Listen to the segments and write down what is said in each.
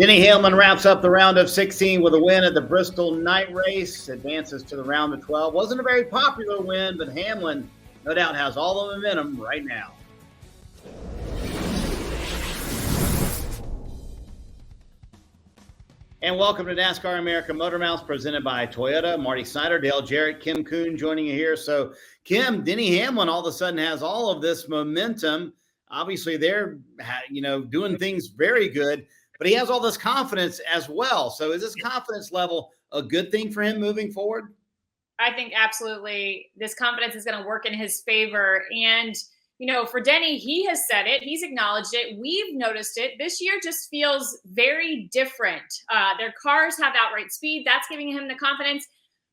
Denny Hamlin wraps up the round of 16 with a win at the Bristol night race, advances to the round of 12. Wasn't a very popular win, but Hamlin no doubt has all the momentum right now. And welcome to NASCAR America Motormouths, presented by Toyota. Marty Snider, Dale Jarrett, Coon joining you here. So, Kim, Denny Hamlin all of a sudden has all of this momentum. Obviously, they're doing things very good, but he has all this confidence as well. So, is this confidence level a good thing for him moving forward? I think absolutely this confidence is going to work in his favor. And for Denny, he has said it. He's acknowledged it. We've noticed it. This year just feels very different. Their cars have outright speed. That's giving him the confidence.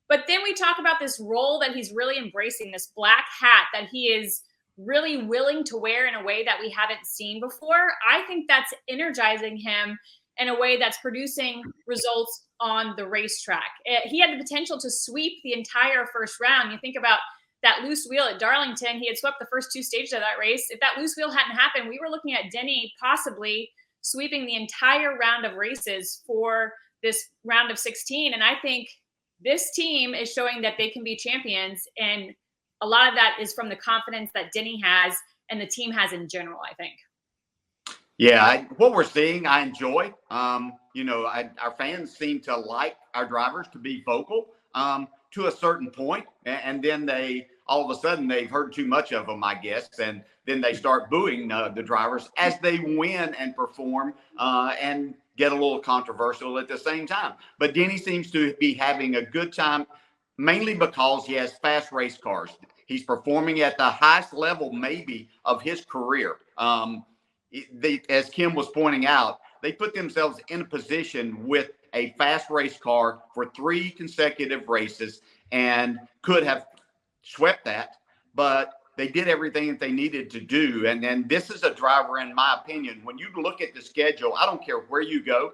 But then we talk about this role that he's really embracing, this black hat that he is really willing to wear in a way that we haven't seen before. I think that's energizing him in a way that's producing results on the racetrack. He had the potential to sweep the entire first round. You think about that loose wheel at Darlington. He had swept the first two stages of that race. If that loose wheel hadn't happened, we were looking at Denny possibly sweeping the entire round of races for this round of 16. And I think this team is showing that they can be champions. And a lot of that is from the confidence that Denny has and the team has in general, I think. Yeah, what we're seeing, I enjoy. Our fans seem to like our drivers to be vocal to a certain point, and then all of a sudden they've heard too much of them, I guess, and then they start booing the drivers as they win and perform and get a little controversial at the same time. But Denny seems to be having a good time, mainly because he has fast race cars. He's performing at the highest level maybe of his career. As Kim was pointing out, they put themselves in a position with a fast race car for 3 consecutive races and could have swept that, but they did everything that they needed to do. And this is a driver, in my opinion, when you look at the schedule, I don't care where you go,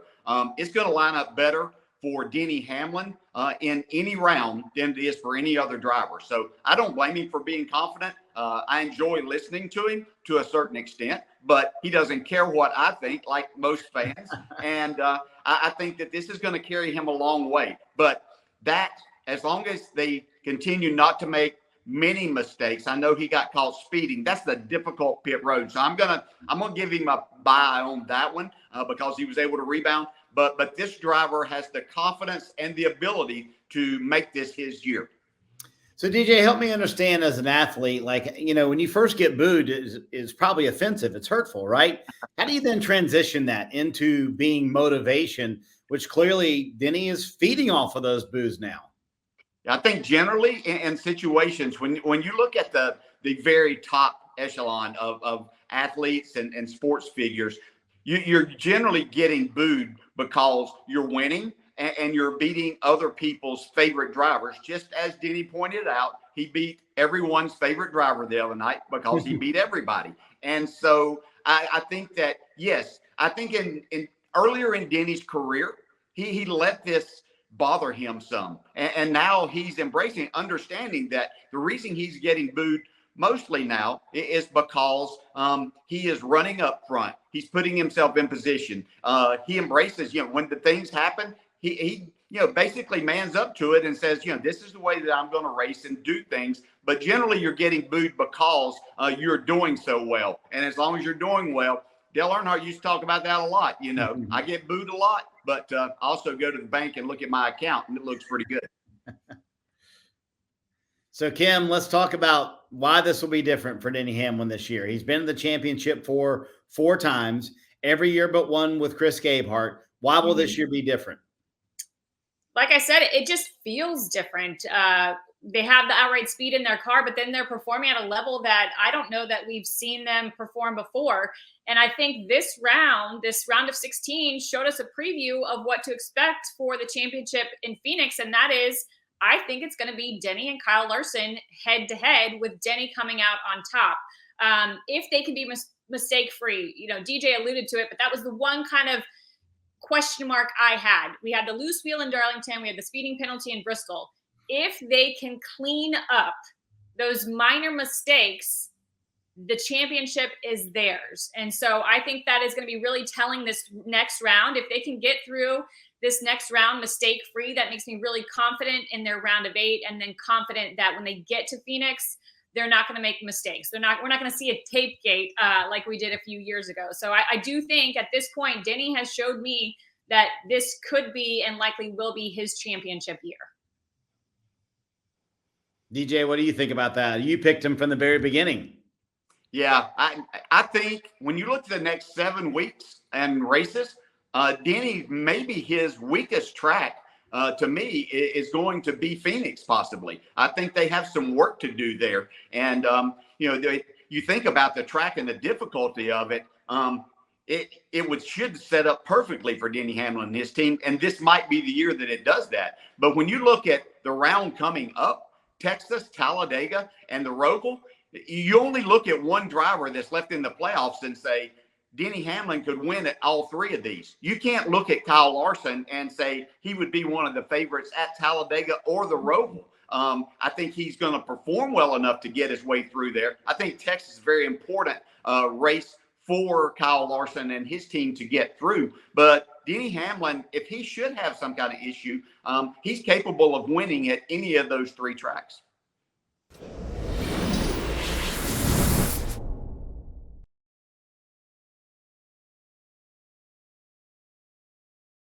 it's going to line up better for Denny Hamlin in any round than it is for any other driver. So I don't blame him for being confident. I enjoy listening to him to a certain extent, but he doesn't care what I think, like most fans. And I think that this is going to carry him a long way. But that, as long as they continue not to make many mistakes, I know he got caught speeding. That's the difficult pit road. So I'm gonna give him a bye on that one because he was able to rebound. But this driver has the confidence and the ability to make this his year. So, DJ, help me understand as an athlete, when you first get booed is probably offensive. It's hurtful, right? How do you then transition that into being motivation, which clearly Denny is feeding off of those boos now? I think generally in situations when you look at the very top echelon of athletes and sports figures, you're generally getting booed because you're winning and you're beating other people's favorite drivers. Just as Denny pointed out, he beat everyone's favorite driver the other night because he beat everybody. And so I think that, yes, I think in earlier in Denny's career, he let this bother him some. And now he's embracing, understanding that the reason he's getting booed mostly now is because he is running up front. He's putting himself in position. He embraces, when the things happen, he basically mans up to it and says, this is the way that I'm going to race and do things. But generally you're getting booed because you're doing so well. And as long as you're doing well, Dale Earnhardt used to talk about that a lot. I get booed a lot, but I also go to the bank and look at my account and it looks pretty good. So, Kim, let's talk about why this will be different for Denny Hamlin this year. He's been in the championship for 4 times, every year but one with Chris Gabehart. Why will this year be different? Like I said, it just feels different. They have the outright speed in their car, but then they're performing at a level that I don't know that we've seen them perform before. And I think this round of 16 showed us a preview of what to expect for the championship in Phoenix. And that is, I think it's going to be Denny and Kyle Larson head to head, with Denny coming out on top. If they can be mistake-free, DJ alluded to it, but that was the one kind of question mark I had. We had the loose wheel in Darlington. We had the speeding penalty in Bristol. If they can clean up those minor mistakes, the championship is theirs. And so I think that is going to be really telling this next round. If they can get through this next round mistake-free, that makes me really confident in their round of 8, and then confident that when they get to Phoenix, they're not going to make mistakes. We're not going to see a tape gate like we did a few years ago. So I do think at this point, Denny has showed me that this could be and likely will be his championship year. DJ, what do you think about that? You picked him from the very beginning. Yeah, I think when you look at the next 7 weeks and races, Denny, maybe his weakest track to me is going to be Phoenix, possibly. I think they have some work to do there. And, you think about the track and the difficulty of it, it should set up perfectly for Denny Hamlin and his team. And this might be the year that it does that. But when you look at the round coming up, Texas, Talladega, and the Roval, you only look at one driver that's left in the playoffs and say, Denny Hamlin could win at all 3 of these. You can't look at Kyle Larson and say he would be one of the favorites at Talladega or the Roval. I think he's going to perform well enough to get his way through there. I think Texas is a very important race for Kyle Larson and his team to get through. But Denny Hamlin, if he should have some kind of issue, he's capable of winning at any of those 3 tracks.